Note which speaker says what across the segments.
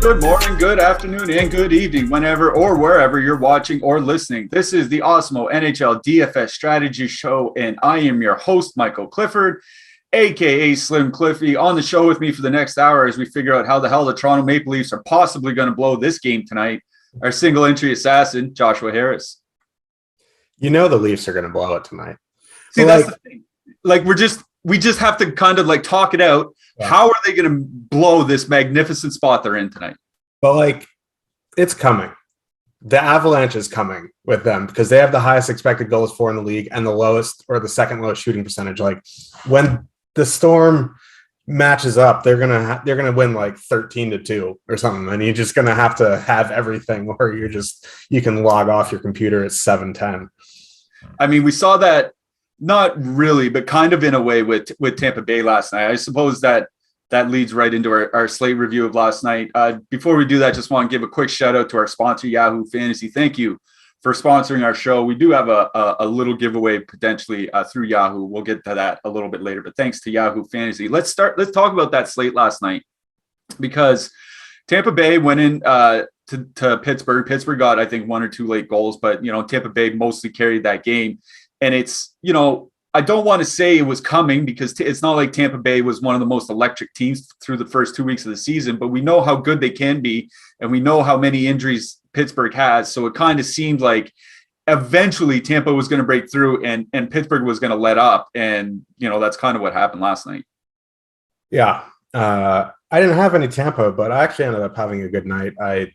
Speaker 1: Good morning, good afternoon, and good evening, whenever or wherever you're watching or listening. This is the Awesemo NHL DFS Strategy Show, and I am your host, Michael Clifford, aka Slim Cliffy. On the show with me for the next hour as we figure out how the hell the Toronto Maple Leafs are possibly going to blow this game tonight, our single entry assassin, Joshua Harris.
Speaker 2: You know the Leafs are going to blow it tonight.
Speaker 1: See, that's the thing. Like, we just have to kind of like talk it out. Yeah. How are they going to blow this magnificent spot they're in tonight?
Speaker 2: But like, it's coming. The Avalanche is coming with them because they have the highest expected goals for in the league and the lowest or the second lowest shooting percentage. Like when the Storm matches up, they're gonna win like 13-2 or something, and you're just gonna have to have everything where you can log off your computer at 7:10.
Speaker 1: I mean, we saw that. Not really, but kind of in a way with Tampa Bay last night. I suppose that leads right into our slate review of last night. Before we do that, just want to give a quick shout out to our sponsor, Yahoo Fantasy. Thank you for sponsoring our show. We do have a little giveaway potentially through Yahoo. We'll get to that a little bit later, but thanks to Yahoo Fantasy. Let's talk about that slate last night, because Tampa Bay went in to Pittsburgh. Pittsburgh got, I think, one or two late goals, but Tampa Bay mostly carried that game. And it's, I don't want to say it was coming because it's not like Tampa Bay was one of the most electric teams through the first 2 weeks of the season, but we know how good they can be. And we know how many injuries Pittsburgh has. So it kind of seemed like eventually Tampa was going to break through and Pittsburgh was going to let up. And, that's kind of what happened last night.
Speaker 2: Yeah. I didn't have any Tampa, but I actually ended up having a good night. I,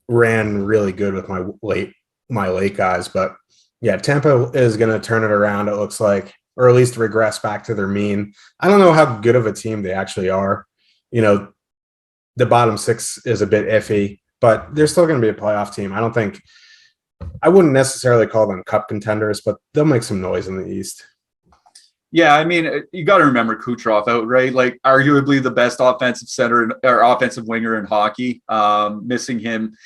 Speaker 2: ran really good with my late guys, but yeah, Tampa is going to turn it around, it looks like, or at least regress back to their mean. I don't know how good of a team they actually are. The bottom six is a bit iffy, but they're still going to be a playoff team. I wouldn't necessarily call them cup contenders, but they'll make some noise in the East.
Speaker 1: Yeah, I mean, you got to remember Kucherov out, right? Like, arguably the best offensive center or offensive winger in hockey. Missing him.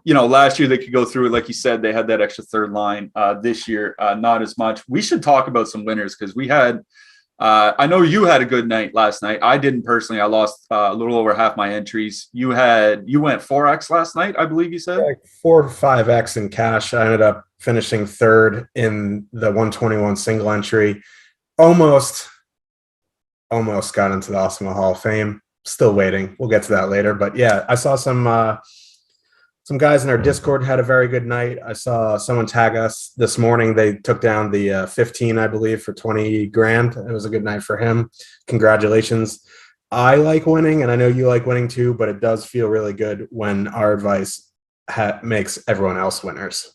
Speaker 1: Last year they could go through it. Like you said, they had that extra third line. This year, not as much. We should talk about some winners because we had, I know you had a good night last night. I didn't personally. I lost a little over half my entries. You went 4X last night, I believe you said?
Speaker 2: Like 4 or 5X in cash. I ended up finishing third in the 121 single entry. Almost got into the Osmo Hall of Fame. Still waiting. We'll get to that later. But yeah, I saw some guys in our Discord had a very good night. I saw someone tag us this morning. They took down the 15, I believe, for 20 grand. It was a good night for him. Congratulations. I like winning, and I know you like winning too, but it does feel really good when our advice makes everyone else winners.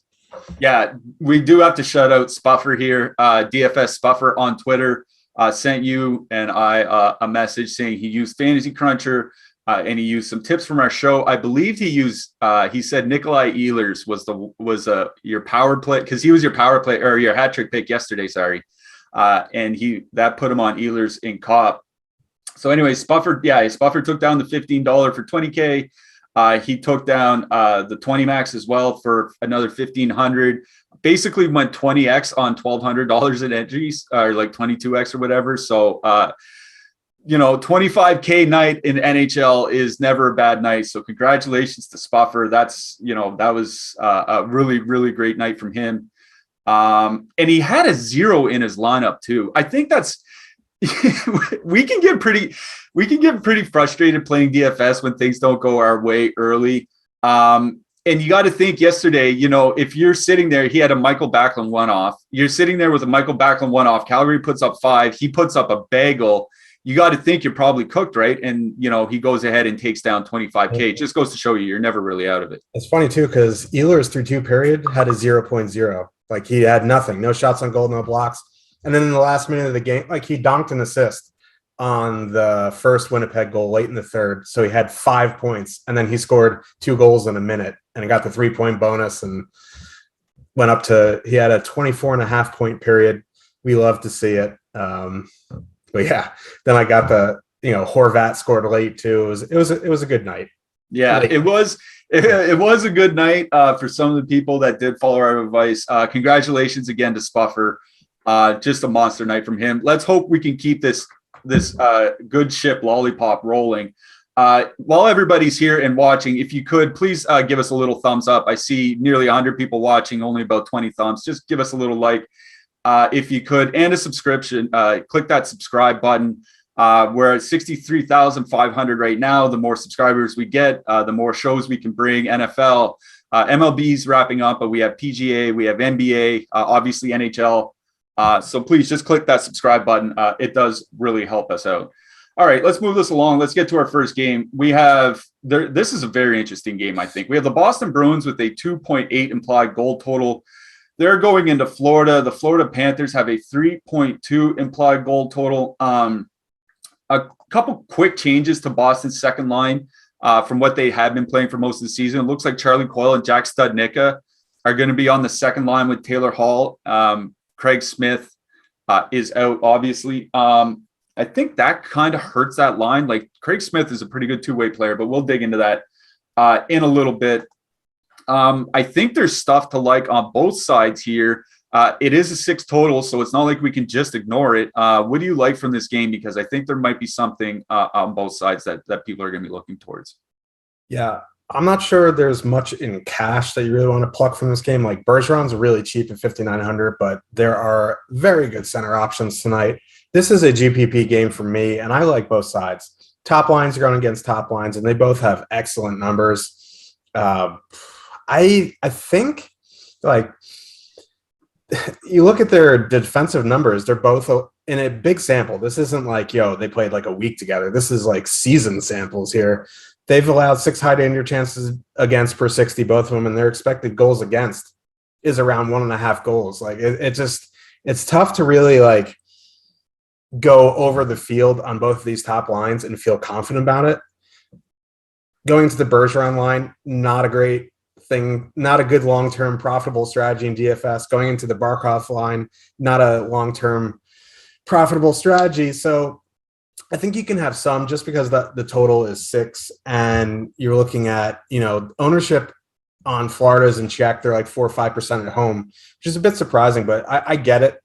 Speaker 1: Yeah, we do have to shout out Spuffer here. DFS Spuffer on Twitter sent you and I a message saying he used Fantasy Cruncher. And he used some tips from our show. I believe he used. He said Nikolai Ehlers was your power play because he was your power play or your hat trick pick yesterday. Sorry, and that put him on Ehlers in cop. So anyway, Spuffer took down the $15 for 20K. He took down the 20 max as well for another $1,500. Basically went 20x on $1,200 in entries, or like 22x or whatever. So. 25K night in NHL is never a bad night. So congratulations to Spuffer. That was a really, really great night from him. And he had a 0 in his lineup too. I think that's, we can get pretty frustrated playing DFS when things don't go our way early. And you got to think yesterday, if you're sitting there, he had a Michael Backlund one-off. You're sitting there with a Michael Backlund one-off. Calgary puts up 5. He puts up a bagel. You got to think you're probably cooked, right? And, he goes ahead and takes down 25K. It just goes to show you're never really out of it.
Speaker 2: It's funny, too, because Ehlers through 2 period had a 0.0. Like, he had nothing. No shots on goal, no blocks. And then in the last minute of the game, like, he donked an assist on the first Winnipeg goal late in the third. So he had 5 points. And then he scored 2 goals in a minute. And he got the 3-point bonus and went up to – he had a 24.5-point period. We love to see it. But yeah, then I got the, Horvat scored late too. It was a good night.
Speaker 1: Yeah, it was a good night for some of the people that did follow our advice. Congratulations again to Spuffer. Just a monster night from him. Let's hope we can keep this good ship lollipop rolling. While everybody's here and watching, if you could, please give us a little thumbs up. I see nearly 100 people watching, only about 20 thumbs. Just give us a little like if you could, and a subscription. Click that subscribe button. We're at 63,500 right now. The more subscribers we get, the more shows we can bring. NFL, MLB's wrapping up, but we have PGA, we have NBA, obviously NHL. So please just click that subscribe button. It does really help us out. All right, let's move this along. Let's get to our first game. We have this is a very interesting game, I think. We have the Boston Bruins with a 2.8 implied goal total. They're going into Florida. The Florida Panthers have a 3.2 implied goal total. A couple quick changes to Boston's second line from what they have been playing for most of the season. It looks like Charlie Coyle and Jack Studnicka are going to be on the second line with Taylor Hall. Craig Smith is out, obviously. I think that kind of hurts that line. Like, Craig Smith is a pretty good two-way player, but we'll dig into that in a little bit. I think there's stuff to like on both sides here. It is a 6 total, so it's not like we can just ignore it. What do you like from this game? Because I think there might be something on both sides that people are going to be looking towards.
Speaker 2: Yeah, I'm not sure there's much in cash that you really want to pluck from this game. Like, Bergeron's really cheap at 5,900, but there are very good center options tonight. This is a GPP game for me, and I like both sides. Top lines are going against top lines, and they both have excellent numbers. I think, like, you look at their defensive numbers, they're both in a big sample. This isn't like, they played like a week together. This is like season samples here. They've allowed 6 high danger chances against per 60, both of them, and their expected goals against is around 1.5 goals. Like, it's tough to really like go over the field on both of these top lines and feel confident about it. Going to the Bergeron line, not a great thing, not a good long-term profitable strategy in DFS. Going into the Barkov line, not a long-term profitable strategy. So I think you can have some, just because the total is 6 and you're looking at, ownership on Florida's in check. They're like 4 or 5% at home, which is a bit surprising, but I get it.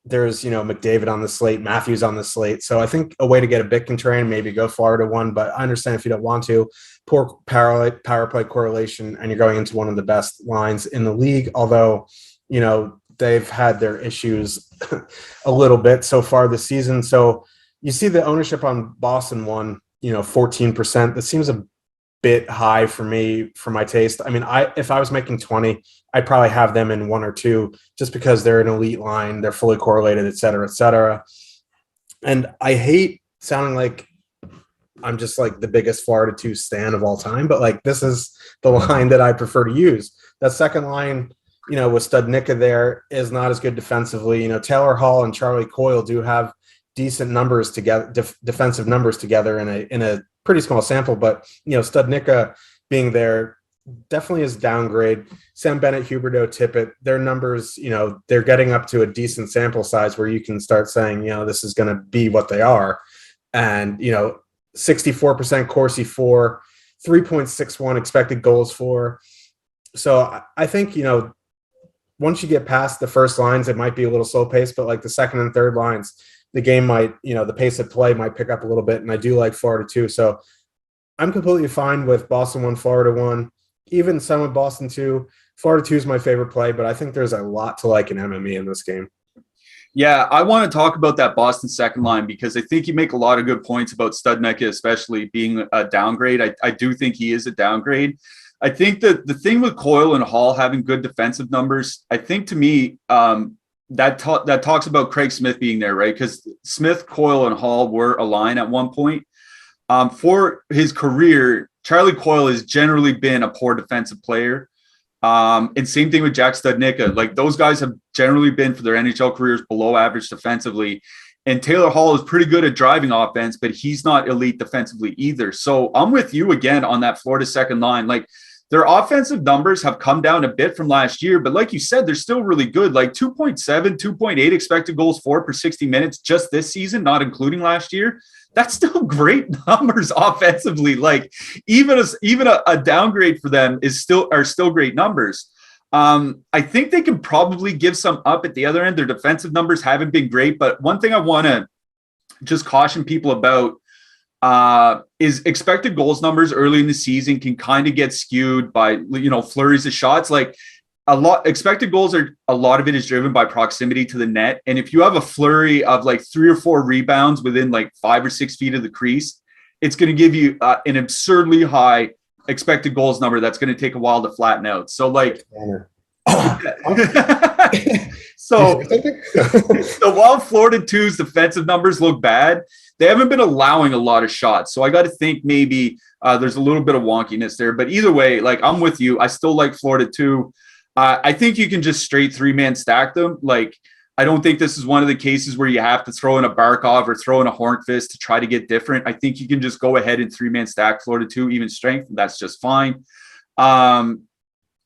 Speaker 2: There's, McDavid on the slate, Matthews on the slate. So I think a way to get a bit contrarian, maybe go Florida 1, but I understand if you don't want to. Poor power play correlation, and you're going into one of the best lines in the league, although, they've had their issues a little bit so far this season. So you see the ownership on Boston 1, 14%. That seems a bit high for me, for my taste. I mean, if I was making 20, I'd probably have them in 1 or 2, just because they're an elite line, they're fully correlated, et cetera, et cetera. And I hate sounding like I'm just like the biggest Florida 2 stan of all time, but like, this is the line that I prefer to use. That second line, with Studnicka there, is not as good defensively. Taylor Hall and Charlie Coyle do have decent numbers together, defensive numbers together in a pretty small sample, but Studnicka being there definitely is downgrade. Sam Bennett, Huberdeau, Tippett, their numbers, they're getting up to a decent sample size where you can start saying, this is going to be what they are. And 64% Corsi for, 3.61 expected goals for. So I think, once you get past the first lines, it might be a little slow pace, but like the second and third lines, the game might, the pace of play might pick up a little bit. And I do like Florida 2. So I'm completely fine with Boston 1, Florida 1, even some with Boston 2. Florida 2 is my favorite play, but I think there's a lot to like in MME in this game.
Speaker 1: Yeah, I want to talk about that Boston second line, because I think you make a lot of good points about Studnicka, especially being a downgrade. I do think he is a downgrade. I think that the thing with Coyle and Hall having good defensive numbers, I think to me, that talks about Craig Smith being there, right? Because Smith, Coyle, and Hall were a line at one point. For his career, Charlie Coyle has generally been a poor defensive player. And same thing with Jack Studnicka. Like, those guys have generally been, for their NHL careers, below average defensively. And Taylor Hall is pretty good at driving offense, but he's not elite defensively either. So I'm with you again on that Florida second line. Like, their offensive numbers have come down a bit from last year, but like you said, they're still really good. Like 2.7, 2.8 expected goals for per 60 minutes just this season, not including last year. That's still great numbers offensively. Like, even a downgrade for them are still great numbers. I think they can probably give some up at the other end. Their defensive numbers haven't been great, but one thing I want to just caution people about, is expected goals numbers early in the season can kind of get skewed by, flurries of shots. Like expected goals are, a lot of it is driven by proximity to the net. And if you have a flurry of like 3 or 4 rebounds within like 5 or 6 feet of the crease, it's going to give you an absurdly high expected goals number that's going to take a while to flatten out. So like, so while Florida 2's defensive numbers look bad, they haven't been allowing a lot of shots. So I got to think maybe there's a little bit of wonkiness there. But either way, like I'm with you. I still like Florida 2. I think you can just straight 3-man stack them. Like, I don't think this is one of the cases where you have to throw in a Barkov or throw in a Hornqvist to try to get different. I think you can just go ahead and 3-man stack Florida 2, even strength. That's just fine.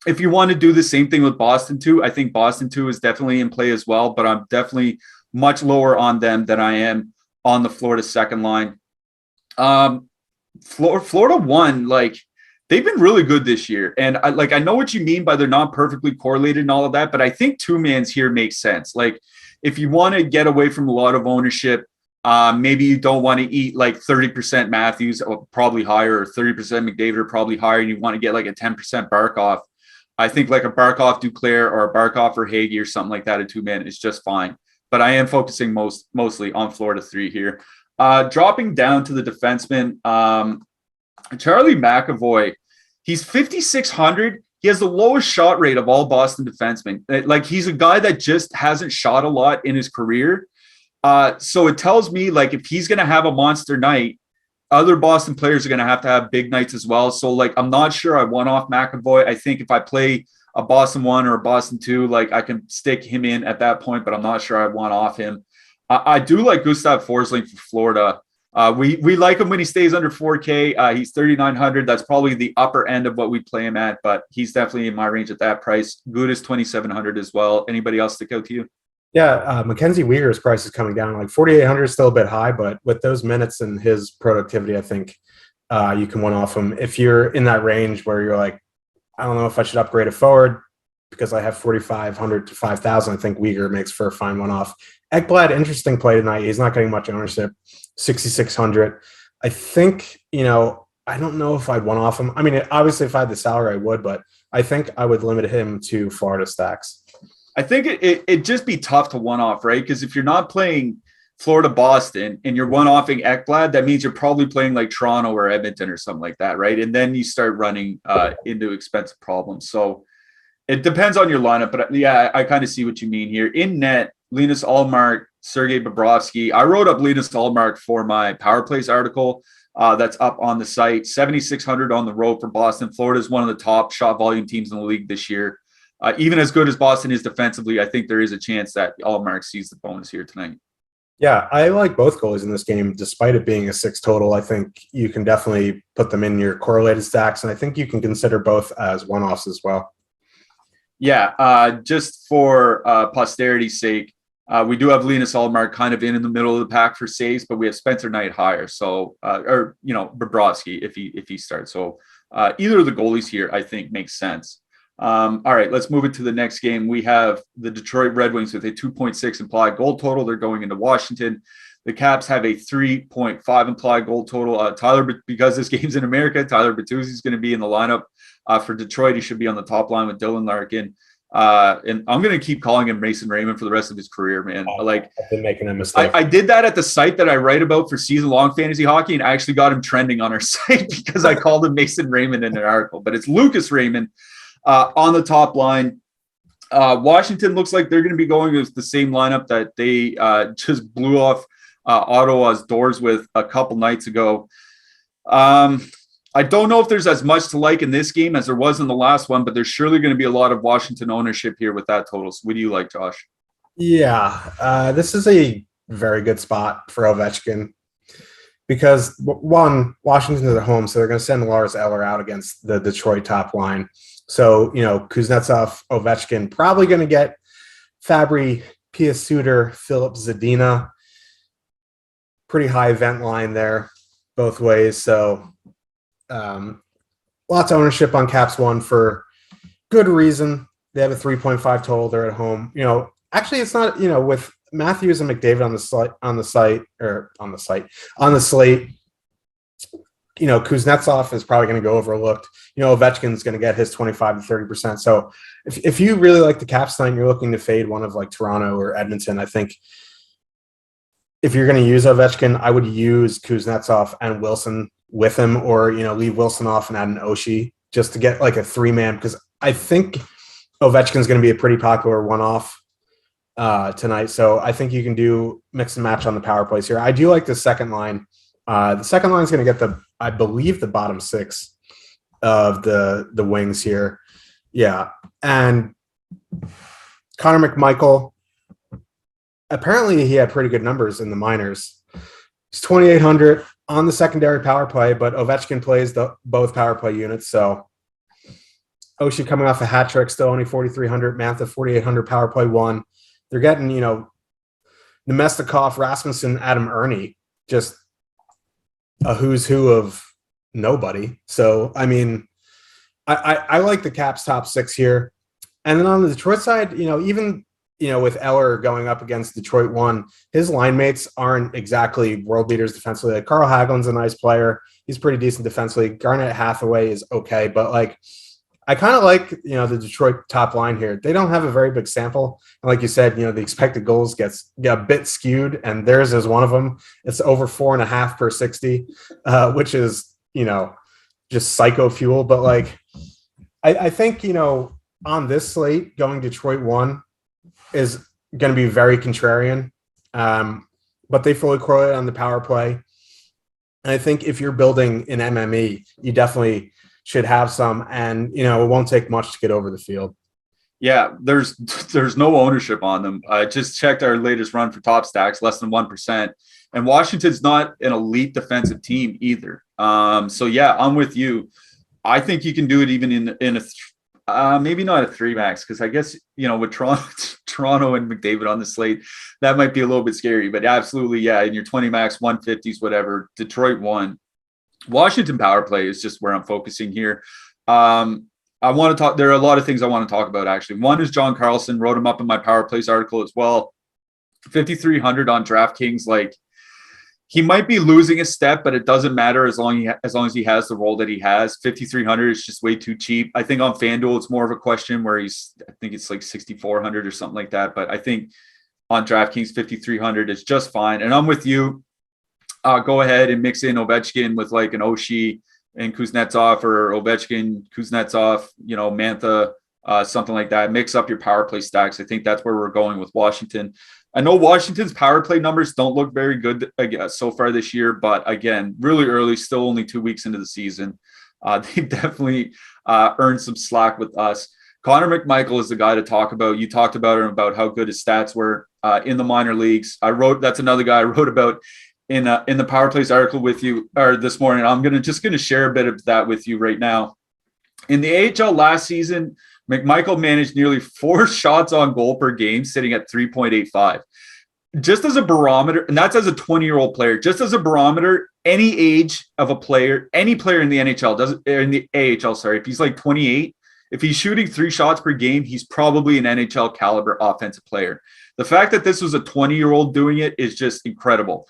Speaker 1: If you want to do the same thing with Boston 2, I think Boston 2 is definitely in play as well, but I'm definitely much lower on them than I am on the Florida second line. Florida 1, like, they've been really good this year. And I know what you mean by they're not perfectly correlated and all of that, but I think 2-man's here makes sense. Like, if you want to get away from a lot of ownership, maybe you don't want to eat like 30% Matthews, or probably higher, or 30% McDavid, or probably higher, and you want to get like a 10% Barkov. I think like a Barkov Duclair or a Barkov or Hagee or something like that, a 2-man is just fine. But I am focusing mostly on Florida 3 here. Dropping down to the defenseman, Charlie McAvoy, he's 5,600. He has the lowest shot rate of all Boston defensemen. Like, he's a guy that just hasn't shot a lot in his career. So it tells me, like, if he's going to have a monster night, other Boston players are going to have big nights as well. So, like, I'm not sure I want off McAvoy. I think if I play a Boston 1 or a Boston 2, like, I can stick him in at that point, but I'm not sure I want off him. I do like Gustav Forsling for Florida. We like him when he stays under 4K. He's 3,900. That's probably the upper end of what we play him at, but he's definitely in my range at that price. Good is 2,700 as well. Anybody else stick out to you?
Speaker 2: Yeah, Mackenzie Weegar's price is coming down. Like 4,800 is still a bit high, but with those minutes and his productivity, I think you can one off him. If you're in that range where you're like, I don't know if I should upgrade a forward because I have 4,500 to 5,000, I think Weegar makes for a fine one off. Ekblad, interesting play tonight. He's not getting much ownership, 6,600. I think, I don't know if I'd one off him. I mean, obviously, if I had the salary, I would, but I think I would limit him to Florida stacks.
Speaker 1: I think it'd just be tough to one off, right? Because if you're not playing Florida Boston and you're one offing Ekblad, that means you're probably playing like Toronto or Edmonton or something like that, right? And then you start running into expensive problems. So it depends on your lineup, but yeah, I kind of see what you mean here. In net, Linus Ullmark, Sergei Bobrovsky. I wrote up Linus Ullmark for my Power Plays article that's up on the site. 7,600 on the road for Boston. Florida is one of the top shot volume teams in the league this year. Even as good as Boston is defensively, I think there is a chance that Ullmark sees the bonus here tonight.
Speaker 2: Yeah, I like both goalies in this game, despite it being a 6 total. I think you can definitely put them in your correlated stacks, and I think you can consider both as one-offs as well.
Speaker 1: Yeah, just for posterity's sake, we do have Linus Ullmark kind of in the middle of the pack for saves, but we have Spencer Knight higher. So, Bobrovsky if he starts. So either of the goalies here, I think, makes sense. All right, let's move it to the next game. We have the Detroit Red Wings with a 2.6 implied goal total. They're going into Washington. The Caps have a 3.5 implied goal total. Because this game's in America, Tyler Bertuzzi is going to be in the lineup. For Detroit, he should be on the top line with Dylan Larkin. And I'm going to keep calling him Mason Raymond for the rest of his career, man. Like,
Speaker 2: I've been making a mistake.
Speaker 1: I did that at the site that I write about for season-long fantasy hockey, and I actually got him trending on our site because I called him Mason Raymond in an article. But it's Lucas Raymond on the top line. Washington looks like they're going to be going with the same lineup that they just blew off Ottawa's doors with a couple nights ago. I don't know if there's as much to like in this game as there was in the last one, but there's surely going to be a lot of Washington ownership here with that total. So what do you like, Josh?
Speaker 2: Yeah, this is a very good spot for Ovechkin because, one, Washington's at home, so they're going to send Lars Eller out against the Detroit top line. So, Kuznetsov, Ovechkin, probably going to get Fabry, Pius Suter, Philip Zadina. Pretty high event line there both ways. So, lots of ownership on Caps 1 for good reason. They have a 3.5 total. They're at home. Actually, it's not, with Matthews and McDavid on the slate. Kuznetsov is probably going to go overlooked. Ovechkin's going to get his 25 to 30%. So if you really like the Caps tonight, you're looking to fade one of like Toronto or Edmonton, I think if you're going to use Ovechkin, I would use Kuznetsov and Wilson with him, or, leave Wilson off and add an Oshie just to get like a 3-man, because I think Ovechkin's going to be a pretty popular one-off tonight. So I think you can do mix and match on the power plays here. I do like the second line. The second line is going to get I believe the bottom 6 of the wings here. Yeah. And Connor McMichael, apparently he had pretty good numbers in the minors. He's 2,800 on the secondary power play, but Ovechkin plays both power play units. So Oshie coming off a hat trick, still only 4,300. Mantha 4,800 power play 1. They're getting, Nemestikov, Rasmussen, Adam Ernie, just a who's who of nobody. So, I mean, I like the Caps top 6 here. And then on the Detroit side, even, with Eller going up against Detroit 1, his line mates aren't exactly world beaters defensively. Like Carl Hagelin's a nice player. He's pretty decent defensively. Garnett Hathaway is okay, but like, I kind of like, the Detroit top line here. They don't have a very big sample. And like you said, the expected goals get a bit skewed, and theirs is one of them. It's over 4.5 per 60, which is, just psycho fuel. But like, I think, on this slate, going Detroit 1 is going to be very contrarian. But they fully correlate on the power play. And I think if you're building an MME, you definitely should have some, and it won't take much to get over the field.
Speaker 1: Yeah, there's no ownership on them. I just checked our latest run for top stacks, less than 1%. And Washington's not an elite defensive team either. So yeah, I'm with you. I think you can do it even in a maybe not a 3-max, because I guess with Toronto and McDavid on the slate, that might be a little bit scary. But absolutely, yeah, in your 20-max, 150s, whatever. Detroit 1. Washington power play is just where I'm focusing here. I want to talk. There are a lot of things I want to talk about, actually. One is John Carlson. Wrote him up in my power plays article as well. 5,300 on DraftKings. Like, he might be losing a step, but it doesn't matter as long as he has the role that he has. 5,300 is just way too cheap. I think on FanDuel it's more of a question where I think it's like 6,400 or something like that. But I think on DraftKings 5,300 is just fine. And I'm with you. Go ahead and mix in Ovechkin with like an Oshie and Kuznetsov, or Ovechkin, Kuznetsov, Mantha, something like that. Mix up your power play stacks. I think that's where we're going with Washington. I know Washington's power play numbers don't look very good so far this year, but again, really early, still only 2 weeks into the season. They've definitely earned some slack with us. Connor McMichael is the guy to talk about. You talked about him, about how good his stats were in the minor leagues. That's another guy I wrote about in the power plays article with you this morning. I'm going to share a bit of that with you right now. In the AHL last season, McMichael managed nearly 4 shots on goal per game, sitting at 3.85. Just as a barometer, and that's as a 20-year-old player, just as a barometer, any age of a player, any player in the AHL, if he's like 28, if he's shooting 3 shots per game, he's probably an NHL caliber offensive player. The fact that this was a 20-year-old doing it is just incredible.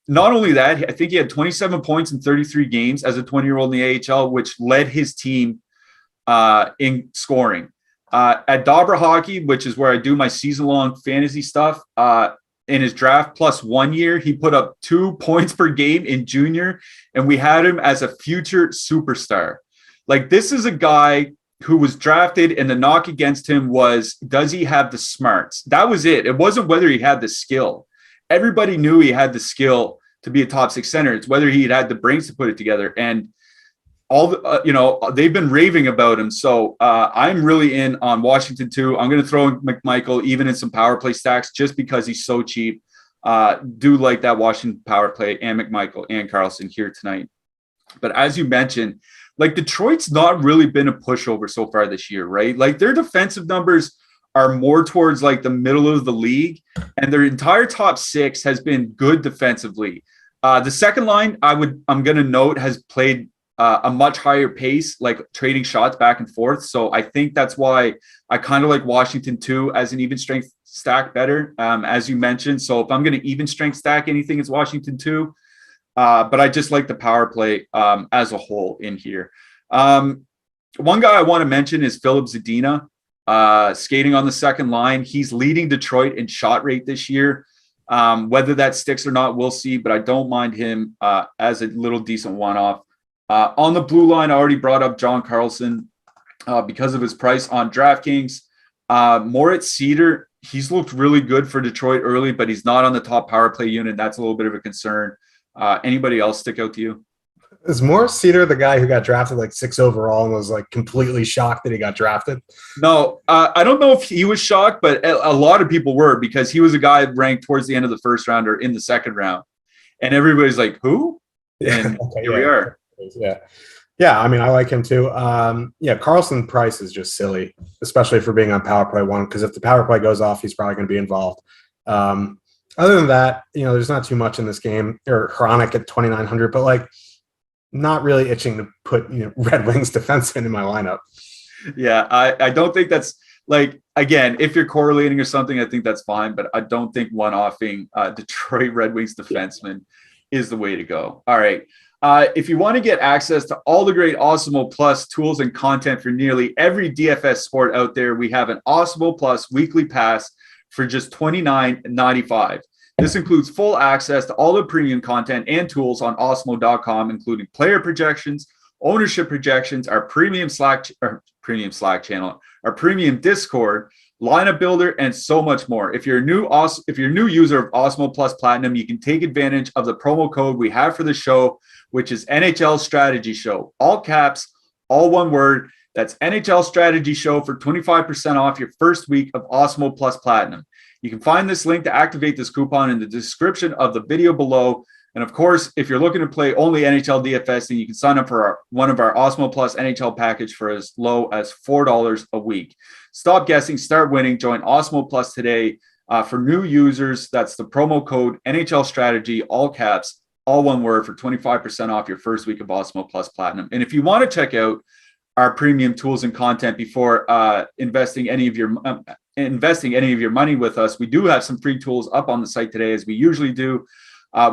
Speaker 1: Not only that, I think he had 27 points in 33 games as a 20-year-old in the AHL, which led his team in scoring. At Dobber Hockey, which is where I do my season-long fantasy stuff, in his draft plus 1 year, he put up 2 points per game in junior, and we had him as a future superstar. Like, this is a guy who was drafted, and the knock against him was, does he have the smarts? That was it. It wasn't whether he had the skill. Everybody knew he had the skill to be a top 6 center. It's whether he had the brains to put it together. And they've been raving about him. So I'm really in on Washington too. I'm going to throw in McMichael even in some power play stacks just because he's so cheap. Do like that Washington power play and McMichael and Carlson here tonight. But as you mentioned, like, Detroit's not really been a pushover so far this year, right? Like, their defensive numbers are more towards like the middle of the league, and their entire top 6 has been good defensively. The second line, I'm going to note, has played a much higher pace, like trading shots back and forth. So I think that's why I kind of like Washington too as an even strength stack better, as you mentioned. So if I'm going to even strength stack anything, it's Washington too. but I just like the power play as a whole in here. One guy I want to mention is Philip Zadina, skating on the second line. He's leading Detroit in shot rate this year. Whether that sticks or not, we'll see, but I don't mind him as a little decent one-off. On the blue line, I already brought up John Carlson because of his price on DraftKings. Moritz Seider, he's looked really good for Detroit early, but he's not on the top power play unit. That's a little bit of a concern. Anybody else stick out to you?
Speaker 2: Is Morris Seider the guy who got drafted like 6 overall and was like completely shocked that he got drafted?
Speaker 1: No, I don't know if he was shocked, but a lot of people were, because he was a guy ranked towards the end of the first round or in the second round. And everybody's like, who? And here we are.
Speaker 2: Yeah, I mean, I like him too. Carlson price is just silly, especially for being on power play one, because if the power play goes off, he's probably going to be involved. Other than that, there's not too much in this game. Or Chronic at 2,900, but like not really itching to put Red Wings defenseman in my lineup.
Speaker 1: Yeah, I don't think that's like, again, if you're correlating or something, I think that's fine, but I don't think one-offing Detroit Red Wings defenseman is the way to go. All right. If you want to get access to all the great Awesemo Plus tools and content for nearly every DFS sport out there, we have an Awesemo Plus weekly pass for just $29.95. This includes full access to all the premium content and tools on Awesemo.com, including player projections, ownership projections, our premium Slack channel, our premium Discord, lineup builder, and so much more. If you're a new user of Osmo Plus Platinum, you can take advantage of the promo code we have for the show, which is NHL Strategy Show. All caps, all one word. That's NHL Strategy Show for 25% off your first week of Osmo Plus Platinum. You can find this link to activate this coupon in the description of the video below. And of course, if you're looking to play only NHL DFS, then you can sign up for one of our Osmo Plus NHL package for as low as $4 a week. Stop guessing, start winning. Join Osmo Plus today. For new users, that's the promo code NHL Strategy, all caps, all one word, for 25% off your first week of Osmo Plus Platinum. And if you want to check out our premium tools and content before investing any of your money with us, we do have some free tools up on the site today, as we usually do.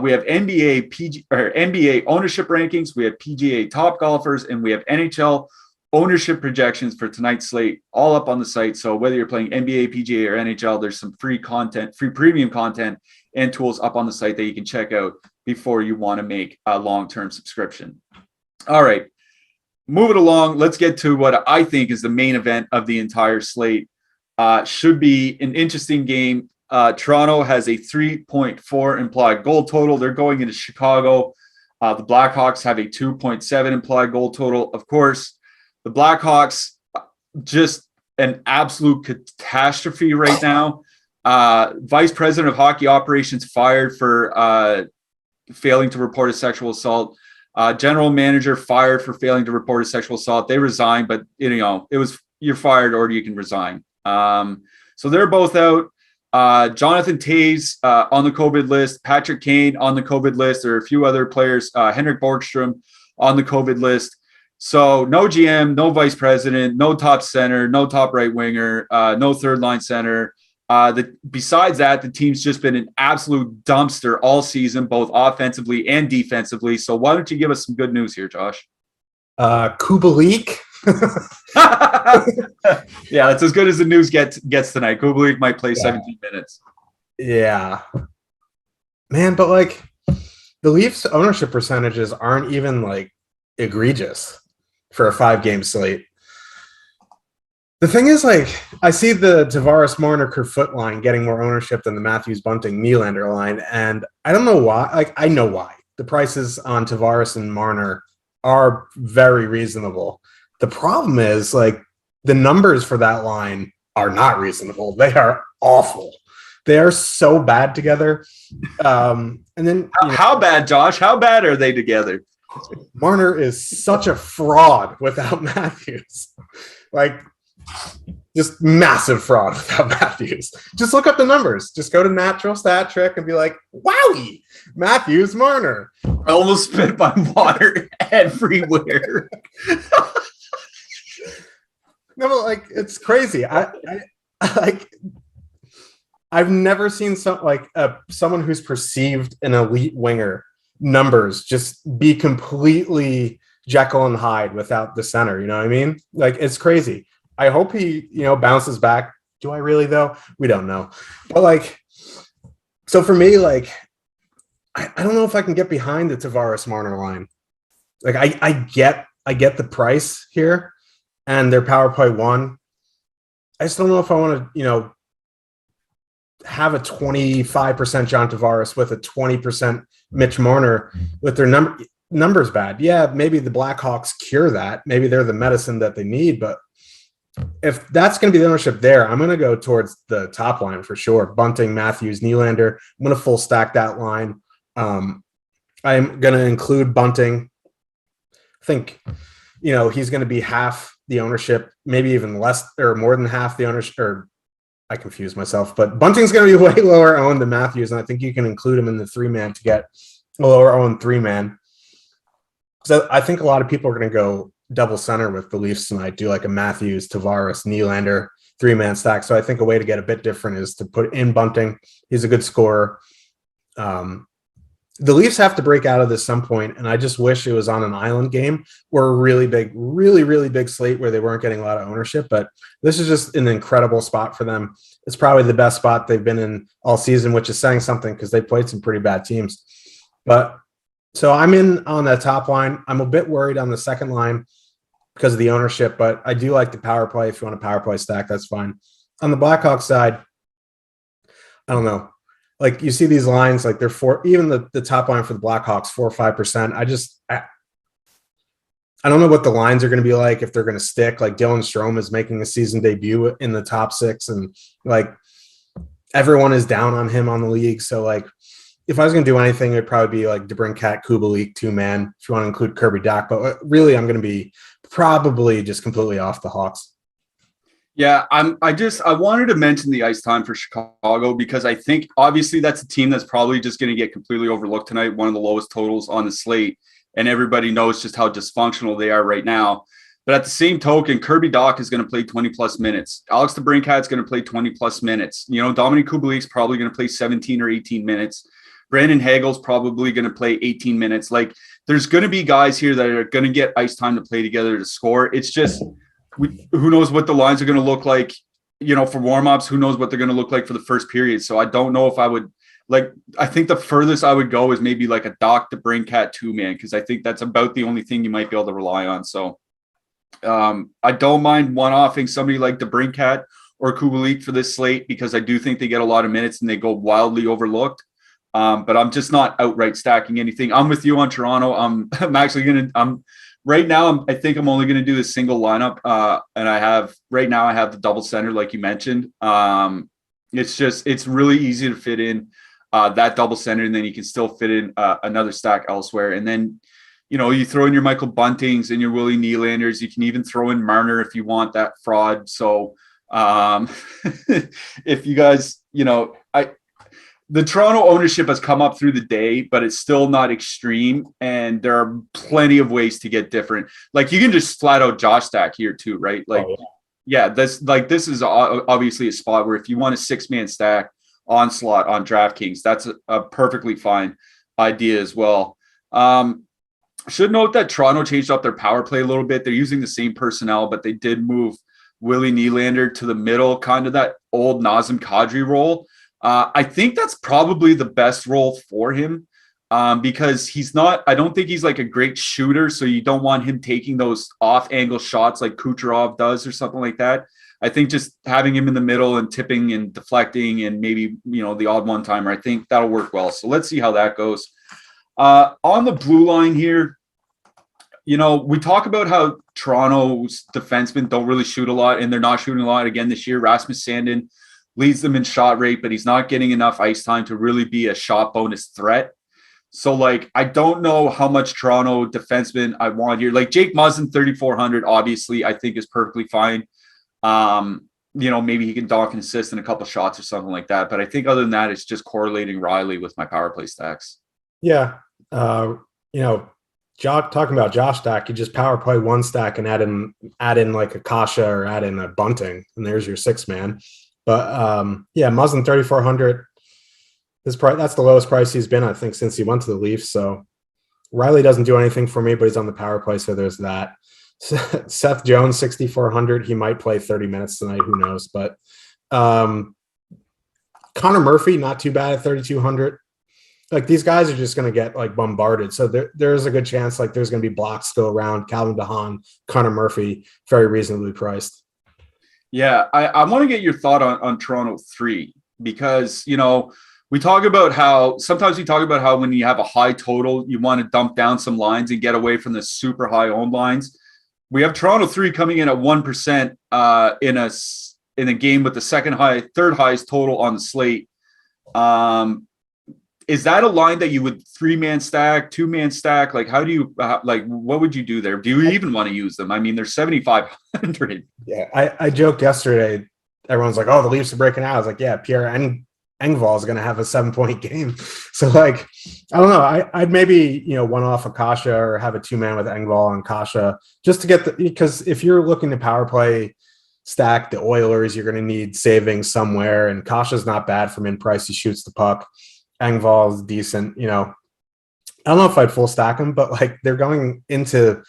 Speaker 1: We have NBA ownership rankings, we have PGA top golfers, and we have NHL ownership projections for tonight's slate, all up on the site. So whether you're playing NBA, PGA, or NHL, there's some free premium content and tools up on the site that you can check out before you want to make a long-term subscription. All right, moving along, let's get to what I think is the main event of the entire slate. Should be an interesting game. Toronto has a 3.4 implied goal total. They're going into Chicago. The Blackhawks have a 2.7 implied goal total. Of course, the Blackhawks, just an absolute catastrophe right now. Vice President of Hockey Operations fired for failing to report a sexual assault. General manager fired for failing to report a sexual assault. They resigned, but it was, you're fired or you can resign. So they're both out. Jonathan Toews on the COVID list, Patrick Kane on the COVID list. There are a few other players, Henrik Borgstrom on the COVID list. So no GM, no vice president, no top center, no top right winger, no third line center. Besides that, the team's just been an absolute dumpster all season, both offensively and defensively. So why don't you give us some good news here, Josh?
Speaker 2: Kubalik.
Speaker 1: Yeah, that's as good as the news gets tonight. Kubalik might play 17 minutes.
Speaker 2: Yeah, man, but like the Leafs ownership percentages aren't even like egregious for a 5-game slate. The thing is, like, I see the Tavares Marner Kerfoot line getting more ownership than the Matthews Bunting Nylander line, and I don't know why. Like, I know why. The prices on Tavares and Marner are very reasonable. The problem is, like, the numbers for that line are not reasonable. They are awful. They are so bad together. And then
Speaker 1: how bad, Josh? How bad are they together?
Speaker 2: Marner is such a fraud without Matthews. Like, just massive fraud without Matthews. Just look up the numbers. Just go to Natural Stat Trick and be like, wowie, Matthews, Marner.
Speaker 1: I almost spit my water everywhere.
Speaker 2: No, but like, it's crazy. I've never seen someone who's perceived an elite winger numbers just be completely Jekyll and Hyde without the center. You know what I mean? Like, it's crazy. I hope he, bounces back. Do I really though? We don't know. But like, so for me, like, I don't know if I can get behind the Tavares Marner line. Like, I get the price here and their power play one. I just don't know if I want to, have a 25% John Tavares with a 20% Mitch Marner with their numbers bad. Yeah, maybe the Blackhawks cure that. Maybe they're the medicine that they need. But if that's going to be the ownership there, I'm going to go towards the top line for sure. Bunting, Matthews, Nylander. I'm going to full stack that line. I'm going to include Bunting. I think, he's going to be half the ownership, maybe even less or more than half the ownership. Or I confuse myself, but Bunting's going to be way lower owned than Matthews, and I think you can include him in the 3-man to get a lower owned 3-man. So I think a lot of people are going to go double center with the Leafs tonight, do like a Matthews, Tavares, Nylander 3-man stack. So I think a way to get a bit different is to put in Bunting. He's a good scorer. The Leafs have to break out of this some point, and I just wish it was on an island game or a really big, really, really big slate where they weren't getting a lot of ownership. But this is just an incredible spot for them. It's probably the best spot they've been in all season, which is saying something because they played some pretty bad teams. But so I'm in on that top line. I'm a bit worried on the second line because of the ownership, but I do like the power play. If you want a power play stack, that's fine. On the Blackhawks side, I don't know. Like, you see these lines, like they're even the top line for the Blackhawks, 4 or 5%. I don't know what the lines are going to be like, if they're going to stick. Like, Dylan Strome is making a season debut in the top 6, and like everyone is down on him on the league. So like, if I was going to do anything, it'd probably be like DeBrincat, Kubalik, 2-man, if you want to include Kirby Dach. But really, I'm going to be probably just completely off the Hawks.
Speaker 1: Yeah, I wanted to mention the ice time for Chicago because I think obviously that's a team that's probably just going to get completely overlooked tonight, one of the lowest totals on the slate, and everybody knows just how dysfunctional they are right now. But at the same token, Kirby Dach is going to play 20-plus minutes. Alex DeBrincat is going to play 20-plus minutes. Dominic Kubalik's probably going to play 17 or 18 minutes. Brandon Hagel's probably going to play 18 minutes. Like, there's going to be guys here that are going to get ice time to play together to score. It's just – who knows what the lines are going to look like, for warm-ups. Who knows what they're going to look like for the first period. So I don't know if I would I think the furthest I would go is maybe like a Dach DeBrincat 2-man, because I think that's about the only thing you might be able to rely on. So I don't mind one-offing somebody like DeBrincat or Kubalik for this slate, because I do think they get a lot of minutes and they go wildly overlooked. But I'm just not outright stacking anything. I'm with you on Toronto. Right now, I think I'm only going to do the single lineup, and I have the double center, like you mentioned. It's really easy to fit in that double center, and then you can still fit in another stack elsewhere. And then, you throw in your Michael Buntings and your Willie Nylanders. You can even throw in Marner if you want that fraud. So if you guys, the Toronto ownership has come up through the day, but it's still not extreme. And there are plenty of ways to get different. Like, you can just flat out Josh stack here too, right? Like, this is obviously a spot where if you want a 6-man stack onslaught on DraftKings, that's a perfectly fine idea as well. Should note that Toronto changed up their power play a little bit. They're using the same personnel, but they did move Willie Nylander to the middle, kind of that old Nazem Kadri role. I think that's probably the best role for him because I don't think he's like a great shooter. So you don't want him taking those off angle shots like Kucherov does or something like that. I think just having him in the middle and tipping and deflecting and maybe, the odd one timer, I think that'll work well. So let's see how that goes. On the blue line here, we talk about how Toronto's defensemen don't really shoot a lot, and they're not shooting a lot again this year. Rasmus Sandin leads them in shot rate, but he's not getting enough ice time to really be a shot bonus threat. So, I don't know how much Toronto defenseman I want here. Like, Jake Muzzin, 3,400, obviously, I think is perfectly fine. Maybe he can dock and assist in a couple shots or something like that. But I think other than that, it's just correlating Riley with my power play stacks.
Speaker 2: Yeah. Talking about Josh stack, you just power play one stack and add in like a Kasha or add in a Bunting, and there's your 6-man. But Muzzin 3,400. His price, that's the lowest price he's been, I think, since he went to the Leafs. So Riley doesn't do anything for me, but he's on the power play, so there's that. Seth Jones, 6,400. He might play 30 minutes tonight. Who knows? But Connor Murphy, not too bad at 3,200. Like, these guys are just going to get like bombarded. So there's a good chance like there's going to be blocks go around. Calvin DeHaan, Connor Murphy, very reasonably priced.
Speaker 1: Yeah, I want to get your thought on Toronto 3, because, you know, we talk about how sometimes we talk about how when you have a high total, you want to dump down some lines and get away from the super high owned lines. We have Toronto 3 coming in at 1% in a game with the third highest total on the slate. Is that a line that you would 3-man stack, 2-man stack? Like, how do you what would you do there? Do you even want to use them? I mean, they're 7,500.
Speaker 2: Yeah, I joked yesterday. Everyone's like, "Oh, the Leafs are breaking out." I was like, "Yeah, Pierre Engvall is going to have a 7-point game." So, like, I don't know. I'd maybe, one off Akasha or have a 2-man with Engvall and Kasha just to get because if you're looking to power play stack the Oilers, you're going to need savings somewhere. And Kasha's not bad from in price. He shoots the puck. Engvall is decent. I don't know if I'd full stack him, but like they're going into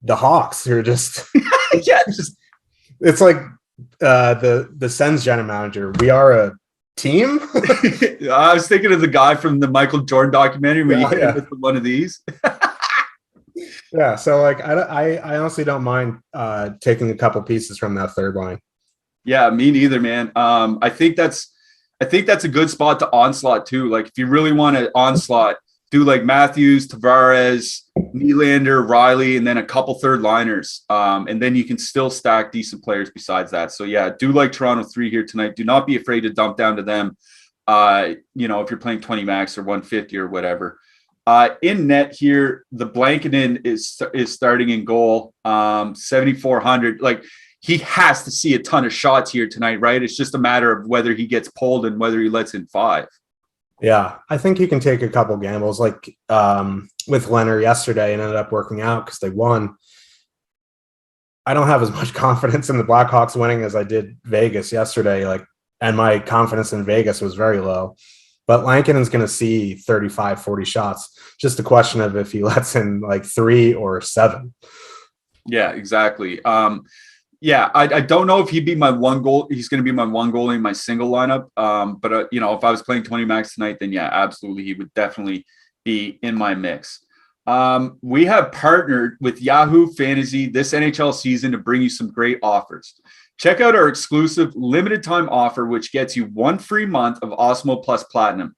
Speaker 2: the Hawks who are just it's like the Sens general manager. We are a team.
Speaker 1: I was thinking of the guy from the Michael Jordan documentary when he hit with one of these.
Speaker 2: Yeah, so like I honestly don't mind taking a couple pieces from that third line.
Speaker 1: Yeah, me neither, man. I think that's a good spot to onslaught too. Like if you really want to onslaught, do like Matthews, Tavares, Nylander, Riley, and then a couple third liners. And then you can still stack decent players besides that. So yeah, do like Toronto 3 here tonight. Do not be afraid to dump down to them. If you're playing 20 max or 150 or whatever. In net here, the Blankenin is starting in goal. 7,400. Like, he has to see a ton of shots here tonight, right? It's just a matter of whether he gets pulled and whether he lets in 5.
Speaker 2: Yeah, I think you can take a couple gambles like with Leonard yesterday and ended up working out because they won. I don't have as much confidence in the Blackhawks winning as I did Vegas yesterday. And my confidence in Vegas was very low. But Lankinen's going to see 35, 40 shots. Just a question of if he lets in like 3 or 7.
Speaker 1: Yeah, exactly. I don't know if he'd be my one goal. He's going to be my one goalie in my single lineup. But if I was playing 20 max tonight, then yeah, absolutely. He would definitely be in my mix. We have partnered with Yahoo Fantasy this NHL season to bring you some great offers. Check out our exclusive limited time offer, which gets you 1 free month of Osmo Plus Platinum.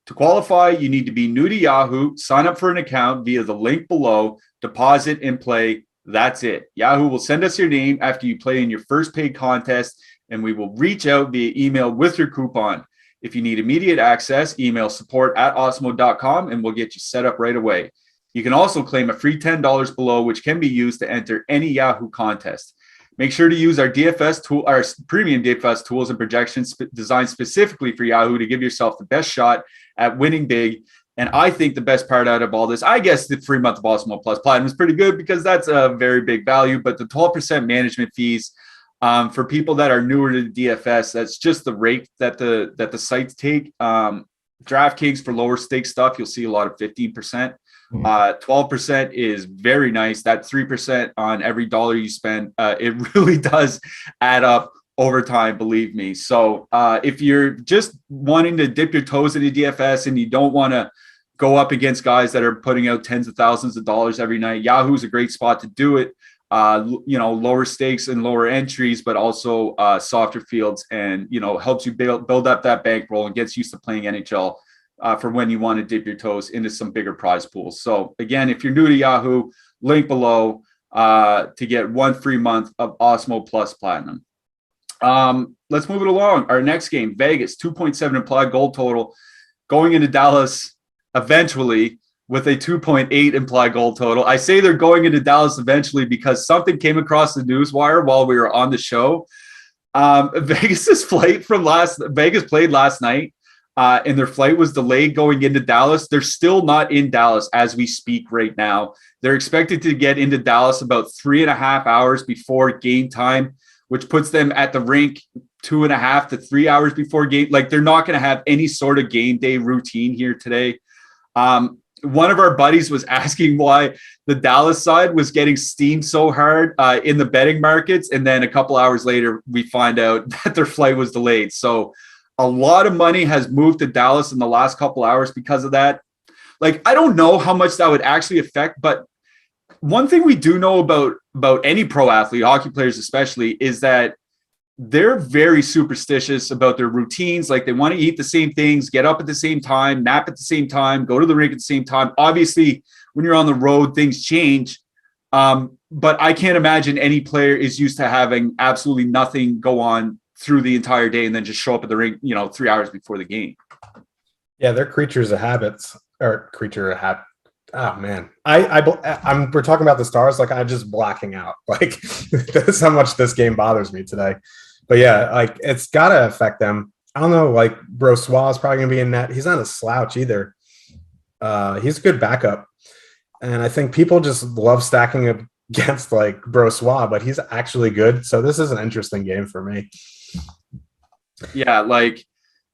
Speaker 1: To qualify, you need to be new to Yahoo, sign up for an account via the link below, deposit and play. That's it. Yahoo will send us your name after you play in your first paid contest, and we will reach out via email with your coupon. If you need immediate access, email support@osmo.com and we'll get you set up right away. You can also claim a free $10 below, which can be used to enter any Yahoo contest. Make sure to use our DFS tool, our premium DFS tools and projections designed specifically for Yahoo to give yourself the best shot at winning big. And I think the best part out of all this, I guess the free month of Awesemo Plus Platinum is pretty good because that's a very big value. But the 12% management fees for people that are newer to the DFS, that's just the rate that the sites take. DraftKings for lower stake stuff, you'll see a lot of 15%. 12% is very nice. That 3% on every dollar you spend, it really does add up over time, believe me. So if you're just wanting to dip your toes into DFS and you don't want to go up against guys that are putting out tens of thousands of dollars every night, Yahoo's a great spot to do it. Lower stakes and lower entries, but also softer fields, and helps you build up that bankroll and gets used to playing NHL for when you want to dip your toes into some bigger prize pools. So again, if you're new to Yahoo, link below to get 1 free month of Osmo Plus Platinum. Let's move it along. Our next game, Vegas, 2.7 implied goal total, going into Dallas eventually with a 2.8 implied goal total. I say they're going into Dallas eventually because something came across the news wire while we were on the show. Vegas played last night, and their flight was delayed going into Dallas. They're still not in Dallas as we speak right now. They're expected to get into Dallas about 3.5 hours before game time, which puts them at the rink 2.5 to 3 hours before game. Like they're not going to have any sort of game day routine here today. One of our buddies was asking why the Dallas side was getting steamed so hard in the betting markets. And then a couple hours later, we find out that their flight was delayed. So a lot of money has moved to Dallas in the last couple hours because of that. Like, I don't know how much that would actually affect, but one thing we do know about any pro athlete, hockey players especially, is that they're very superstitious about their routines. Like they want to eat the same things, get up at the same time, nap at the same time, go to the rink at the same time. Obviously, when you're on the road, things change. But I can't imagine any player is used to having absolutely nothing go on through the entire day and then just show up at the rink, 3 hours before the game. Yeah,
Speaker 2: they're creatures of habits, or creature of habit. Oh man, we're talking about the Stars. Like I'm just blacking out. Like that's how much this game bothers me today. But yeah, like it's gotta affect them. I don't know. Like Brossois is probably gonna be in net. He's not a slouch either. He's a good backup, and I think people just love stacking up against like Brossois, but he's actually good. So this is an interesting game for me.
Speaker 1: Yeah, like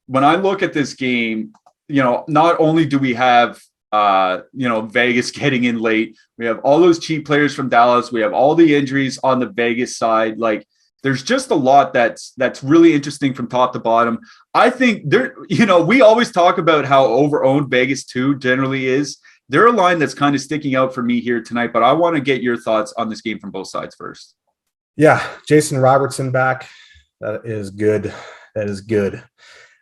Speaker 1: when I look at this game, not only do we have Vegas getting in late, we have all those cheap players from Dallas, we have all the injuries on the Vegas side. Like there's just a lot that's really interesting from top to bottom. I think we always talk about how over-owned Vegas 2 generally is. They're a line that's kind of sticking out for me here tonight, but I want to get your thoughts on this game from both sides first.
Speaker 2: Yeah, Jason Robertson back. That is good.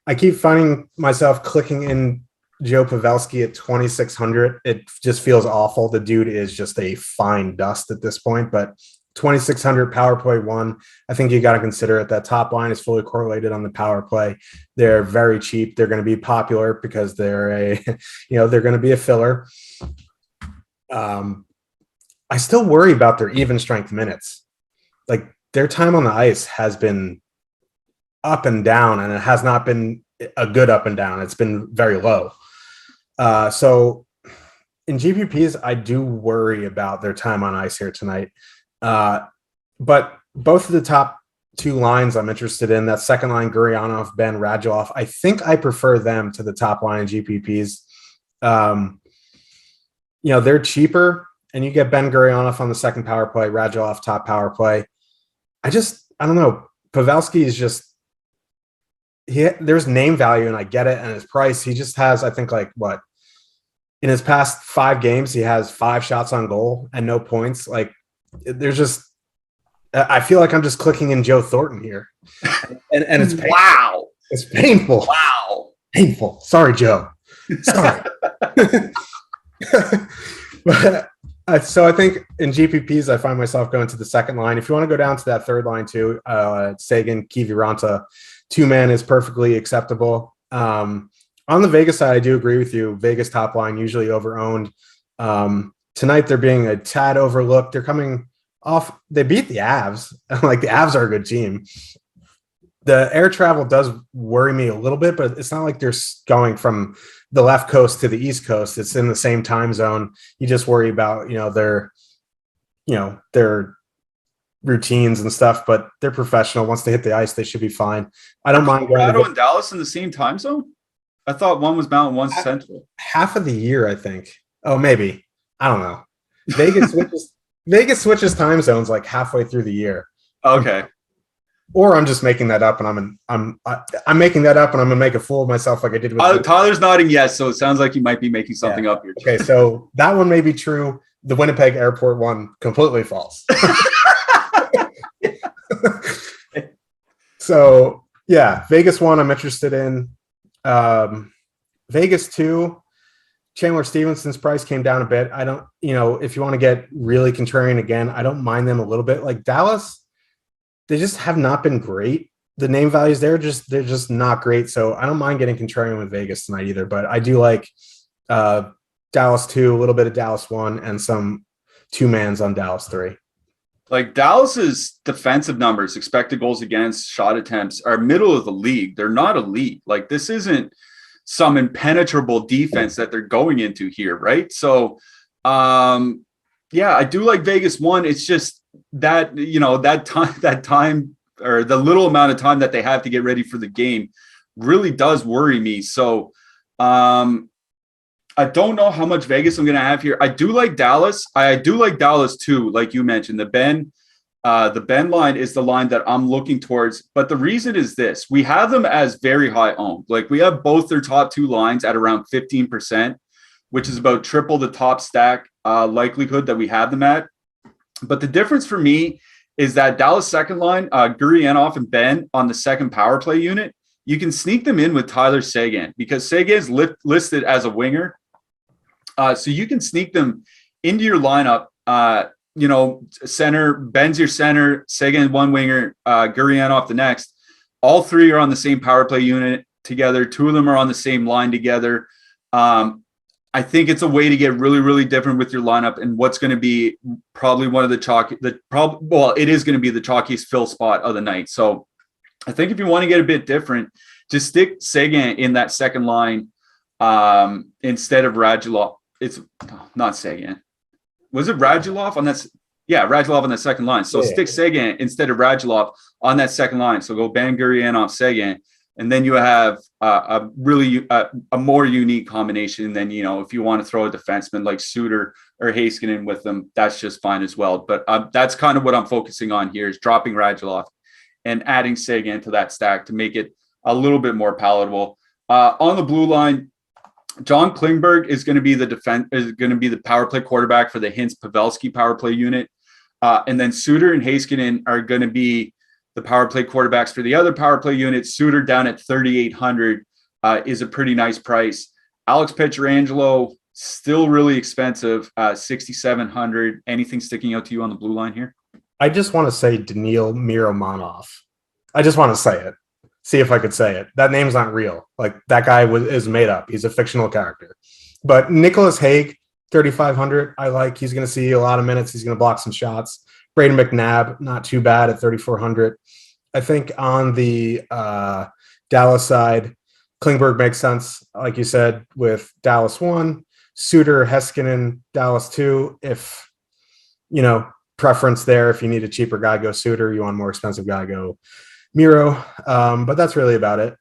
Speaker 2: I keep finding myself clicking in Joe Pavelski at 2,600. It just feels awful. The dude is just a fine dust at this point, but 2,600 power play 1. I think you got to consider it. That top line is fully correlated on the power play. They're very cheap. They're going to be popular because they're they're going to be a filler. I still worry about their even strength minutes. Like their time on the ice has been up and down, and it has not been a good up and down. It's been very low. So in GPPs, I do worry about their time on ice here tonight. But both of the top 2 lines I'm interested in, that second line, Gurianov, Ben, Radulov, I think I prefer them to the top line in GPPs. They're cheaper, and you get Ben Gurianov on the second power play, Radulov top power play. I don't know. Pavelski is just, there's name value, and I get it, and his price. He just has, I think, in his past 5 games, he has 5 shots on goal and no points. Like, there's just, I feel like I'm just clicking in Joe Thornton here, and it's painful.
Speaker 1: Wow,
Speaker 2: it's painful.
Speaker 1: Wow,
Speaker 2: painful. Sorry, Joe. Sorry. But so I think in GPPs, I find myself going to the second line. If you want to go down to that third line too, Sagan, Kiviranta, 2-man is perfectly acceptable. On the Vegas side, I do agree with you. Vegas top line usually over-owned. Tonight, they're being a tad overlooked. They're coming off. They beat the Avs. Like the Avs are a good team. The air travel does worry me a little bit, but it's not like they're going from the left coast to the East Coast. It's in the same time zone. You just worry about, their routines and stuff, but they're professional. Once they hit the ice, they should be fine. I don't mind going
Speaker 1: Colorado and Dallas in the same time zone. I thought one was Mountain, one's Central.
Speaker 2: Half of the year, I think. Oh, maybe. I don't know. Vegas switches time zones like halfway through the year.
Speaker 1: Okay.
Speaker 2: Or I'm just making that up, and I'm making that up, and I'm gonna make a fool of myself like I did with
Speaker 1: Tyler's nodding yes, so it sounds like you might be making something up here.
Speaker 2: Okay, so that one may be true. The Winnipeg Airport one completely false. So yeah, Vegas 1 I'm interested in. Vegas 2, Chandler Stevenson's price came down a bit. I don't, if you want to get really contrarian again, I don't mind them a little bit. Like Dallas, they just have not been great. The name values they're just not great. So I don't mind getting contrarian with Vegas tonight either. But I do like Dallas 2, a little bit of Dallas 1, and some 2-mans on Dallas 3.
Speaker 1: Like Dallas's defensive numbers, expected goals against, shot attempts are middle of the league. They're not elite. Like this isn't some impenetrable defense that they're going into here, right? So, yeah, I do like Vegas 1. It's just that that time or the little amount of time that they have to get ready for the game really does worry me. So I don't know how much Vegas I'm going to have here. I do like Dallas. I do like Dallas too. Like you mentioned, the Ben line is the line that I'm looking towards. But the reason is this: we have them as very high owned. Like we have both their top two lines at around 15%, which is about triple the top stack likelihood that we have them at. But the difference for me is that Dallas second line, Gurianov and Ben on the second power play unit, you can sneak them in with Tyler Seguin because Seguin is listed as a winger. So you can sneak them into your lineup. Center, Ben's your center, Seguin one winger, Gurianov the next. All three are on the same power play unit together. Two of them are on the same line together. I think it's a way to get really, really different with your lineup and what's going to be probably one of the it is going to be the chalkiest fill spot of the night. So I think if you want to get a bit different, just stick Seguin in that second line instead of Radulov. It's not Seguin. Was it Radulov on that? Yeah, Radulov on the second line. So stick Seguin instead of Radulov on that second line. So go Ben Gurianov, Seguin. And then you have a more unique combination than, if you want to throw a defenseman like Suter or Heiskanen with them, that's just fine as well. But that's kind of what I'm focusing on here is dropping Radulov and adding Seguin to that stack to make it a little bit more palatable. On the blue line, John Klingberg is going to be the power play quarterback for the Hintz-Pavelski power play unit. And then Suter and Heiskanen are going to be the power play quarterbacks for the other power play units. Suter down at 3,800 is a pretty nice price. Alex Pietrangelo still really expensive, 6,700. Anything sticking out to you on the blue line here?
Speaker 2: I just want to say Daniil Miromanov. I just want to say it. See if I could say it. That name's not real. Like that guy is made up. He's a fictional character. But Nicholas Hague, 3,500. I like. He's going to see a lot of minutes. He's going to block some shots. Braden McNabb, not too bad at 3,400. I think on the Dallas side, Klingberg makes sense, like you said, with Dallas 1, Suter, Heiskanen, Dallas 2. If, preference there, if you need a cheaper guy, go Suter. You want a more expensive guy, go Miro. But that's really about it.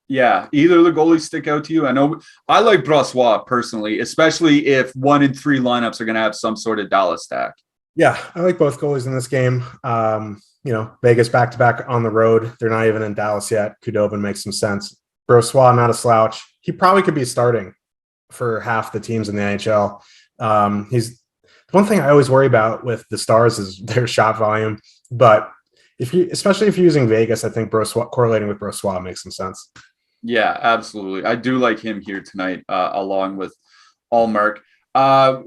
Speaker 1: Yeah, either of the goalies stick out to you. I know I like Brossoit personally, especially if 1 in 3 lineups are going to have some sort of Dallas stack.
Speaker 2: Yeah, I like both goalies in this game. Vegas back-to-back on the road. They're not even in Dallas yet. Khudobin makes some sense. Brossoit, not a slouch. He probably could be starting for half the teams in the NHL. He's one thing I always worry about with the Stars is their shot volume. But especially if you're using Vegas, I think Brossoit, correlating with Brossoit makes some sense.
Speaker 1: Yeah, absolutely. I do like him here tonight, along with Allmark.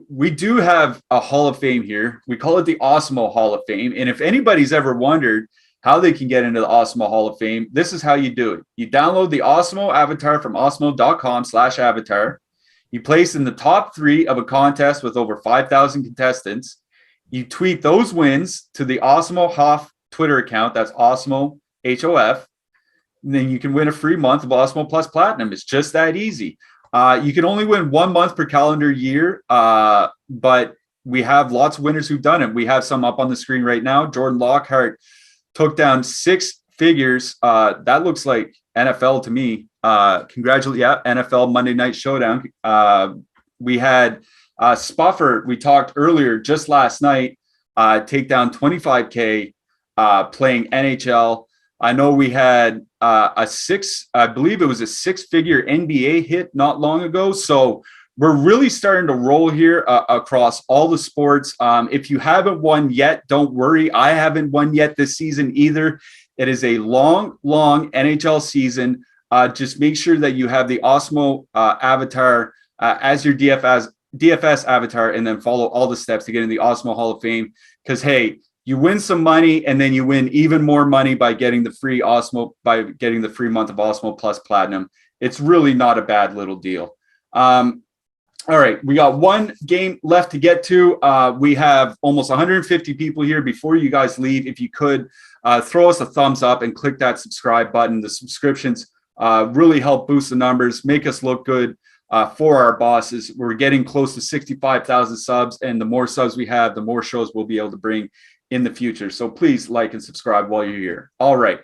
Speaker 1: We do have a Hall of Fame here. We call it the Osmo Hall of Fame. And if anybody's ever wondered how they can get into the Osmo Hall of Fame, this is how you do it. You download the Osmo avatar from osmo.com/avatar. You place in the top 3 of a contest with over 5,000 contestants. You tweet those wins to the Osmo Hoff Twitter account. That's Osmo HOF. And then you can win a free month of Osmo Plus Platinum. It's just that easy. You can only win 1 month per calendar year, but we have lots of winners who've done it. We have some up on the screen right now. Jordan Lockhart took down 6 figures. That looks like NFL to me. NFL Monday Night Showdown. We had Spuffer, we talked earlier just last night, take down 25K playing NHL. I know we had I believe it was a 6-figure NBA hit not long ago. So we're really starting to roll here across all the sports. If you haven't won yet, don't worry. I haven't won yet this season either. It is a long NHL season. Just make sure that you have the Osmo avatar as your DFS avatar, and then follow all the steps to get in the Osmo Hall of Fame. Because, hey, you win some money, and then you win even more money by getting the free month of Osmo Plus Platinum. It's really not a bad little deal. All right, we got one game left to get to. We have almost 150 people here. Before you guys leave, if you could throw us a thumbs up and click that subscribe button. The subscriptions really help boost the numbers, make us look good for our bosses. We're getting close to 65,000 subs, and the more subs we have, the more shows we'll be able to bring in the future. So please like and subscribe while you're here. All right.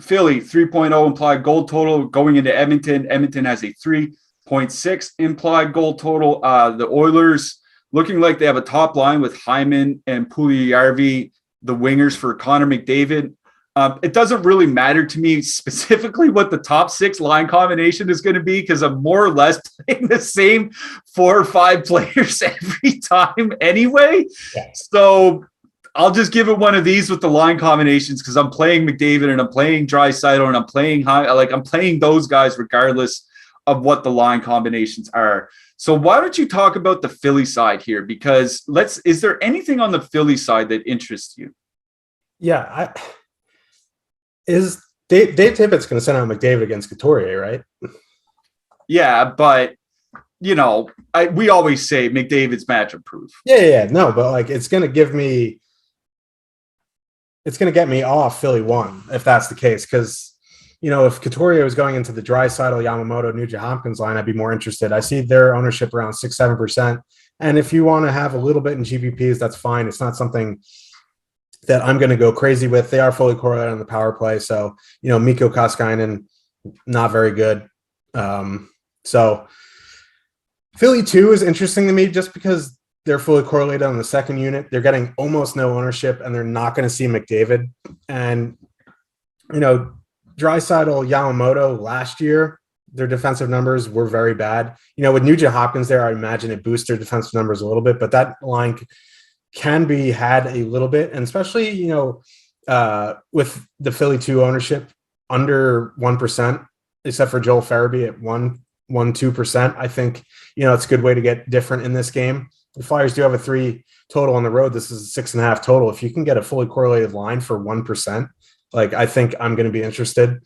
Speaker 1: Philly 3.0 implied goal total going into Edmonton. Edmonton has a 3.6 implied goal total. The Oilers looking like they have a top line with Hyman and Puljujarvi, the wingers for Connor McDavid. It doesn't really matter to me specifically what the top 6 line combination is going to be, because I'm more or less playing the same 4 or 5 players every time anyway. Yeah. So I'll just give it one of these with the line combinations, because I'm playing McDavid and I'm playing Draisaitl and I'm playing I'm playing those guys regardless of what the line combinations are. So why don't you talk about the Philly side here? Because is there anything on the Philly side that interests you?
Speaker 2: Yeah, Is Dave Tippett's going to send out McDavid against Couturier, right?
Speaker 1: Yeah, but we always say McDavid's matchup proof.
Speaker 2: Yeah. No, but like it's going to get me off Philly 1 if that's the case. Because if Couturier was going into the Draisaitl, Yamamoto, Nugent Hopkins line, I'd be more interested. I see their ownership around 6-7%, and if you want to have a little bit in GPPs, that's fine. It's not something that I'm going to go crazy with. They are fully correlated on the power play. So, Mikko Koskinen, not very good. So Philly 2 is interesting to me just because they're fully correlated on the second unit. They're getting almost no ownership, and they're not going to see McDavid. And, Draisaitl, Yamamoto last year, their defensive numbers were very bad. With Nugent Hopkins there, I imagine it boosts their defensive numbers a little bit, but that line can be had a little bit, and especially with the Philly 2 ownership under 1%, except for Joel Farabee at 1.2%. I think it's a good way to get different in this game. The Flyers do have a 3 total on the road. This is a 6.5 total. If you can get a fully correlated line for 1%, I think I'm going to be interested.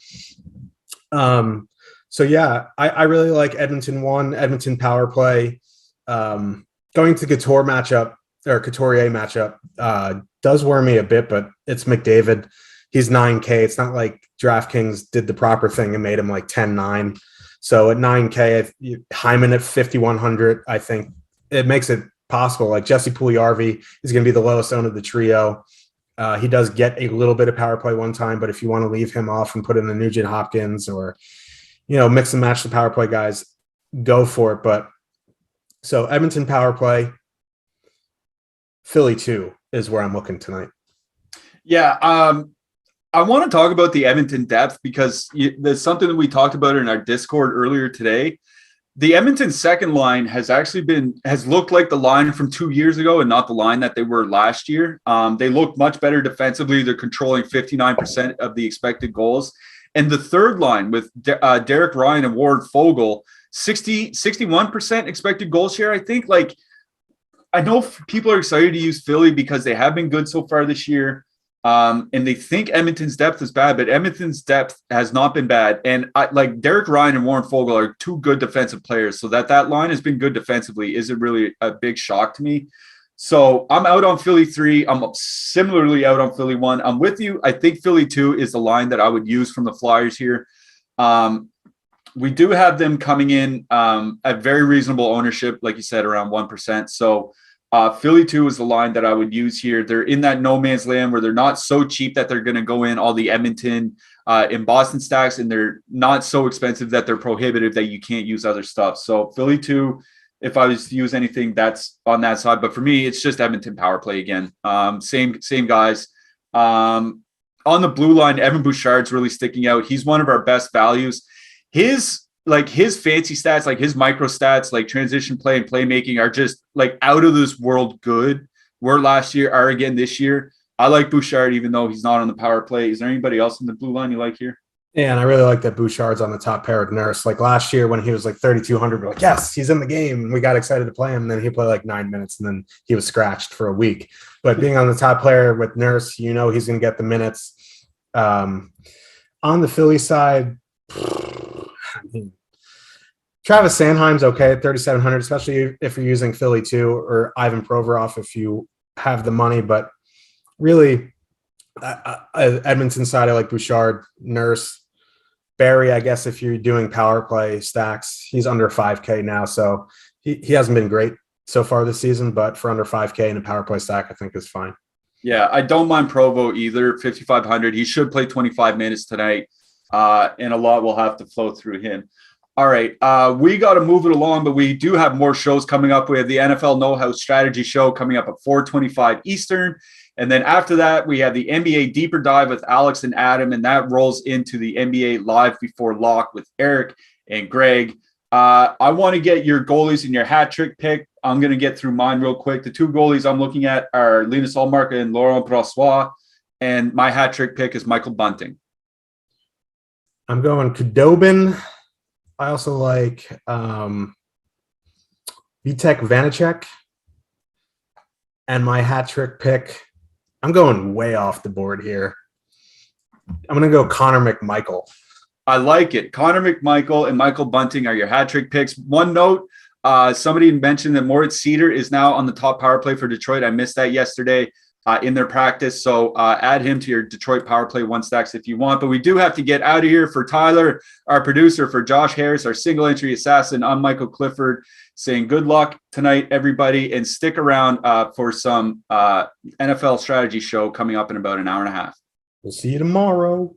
Speaker 2: So yeah, I really like Edmonton 1, Edmonton power play. Going to Couturier matchup does worry me a bit, but it's McDavid. He's 9K. It's not like DraftKings did the proper thing and made him like 10-9. So at 9K, Hyman at 5,100, I think it makes it possible. Like Jesse Puljujarvi is going to be the lowest owned of the trio. He does get a little bit of power play one time, but if you want to leave him off and put in the Nugent Hopkins or, mix and match the power play guys, go for it. But so Edmonton power play, Philly 2 is where I'm looking tonight.
Speaker 1: Yeah. I want to talk about the Edmonton depth because there's something that we talked about in our Discord earlier today. The Edmonton second line has looked like the line from 2 years ago and not the line that they were last year. They look much better defensively. They're controlling 59% of the expected goals. And the third line with Derek Ryan and Warren Fogle, 61% expected goal share. I think I know people are excited to use Philly because they have been good so far this year. And they think Edmonton's depth is bad, but Edmonton's depth has not been bad. And Derek Ryan and Warren Fogle are 2 good defensive players. So that line has been good defensively isn't really a big shock to me. So I'm out on Philly 3. I'm similarly out on Philly 1. I'm with you. I think Philly 2 is the line that I would use from the Flyers here. We do have them coming in at very reasonable ownership, like you said, around 1%. So Philly 2 is the line that I would use here. They're in that no man's land where they're not so cheap that they're going to go in all the Edmonton in Boston stacks, and they're not so expensive that they're prohibitive that you can't use other stuff. So Philly 2, if I was to use anything, that's on that side. But for me, it's just Edmonton power play again. Same guys. On the blue line, Evan Bouchard's really sticking out. He's one of our best values. His fancy stats, like his micro stats, like transition play and playmaking are just out of this world good. Were last year, are again this year. I like Bouchard, even though he's not on the power play. Is there anybody else in the blue line you like here?
Speaker 2: Yeah, and I really like that Bouchard's on the top pair with Nurse. Last year when he was 3,200, we're like, yes, he's in the game. And we got excited to play him. And then he played 9 minutes and then he was scratched for a week. But being on the top player with Nurse, he's going to get the minutes. On the Philly side, Travis Sanheim's okay at 3,700, especially if you're using Philly 2 or Ivan Provorov if you have the money. But really, Edmonton side, I like Bouchard, Nurse, Barry. I guess if you're doing power play stacks, he's under 5K now, so he hasn't been great so far this season, but for under 5K in a power play stack, I think is fine.
Speaker 1: Yeah, I don't mind Provo either. 5,500. He should play 25 minutes tonight, and a lot will have to flow through him. All right, we got to move it along, but we do have more shows coming up. We have the NFL Know-How Strategy Show coming up at 4:25 Eastern. And then after that, we have the NBA Deeper Dive with Alex and Adam, and that rolls into the NBA Live Before Lock with Eric and Greg. I want to get your goalies and your hat trick pick. I'm going to get through mine real quick. The two goalies I'm looking at are Linus Ullmark and Laurent Brossoit, and my hat trick pick is Michael Bunting.
Speaker 2: I'm going Khudobin. I also like Vitek Vanacek. And my hat trick pick, I'm going way off the board here. I'm going to go Connor McMichael.
Speaker 1: I like it. Connor McMichael and Michael Bunting are your hat trick picks. One note, somebody mentioned that Moritz Seider is now on the top power play for Detroit. I missed that yesterday in their practice. So add him to your Detroit power play one stacks if you want. But we do have to get out of here. For Tyler, our producer, for Josh Harris, our single entry assassin, I'm Michael Clifford, saying good luck tonight, everybody, and stick around for some NFL strategy show coming up in about an hour and a half.
Speaker 2: We'll see you tomorrow.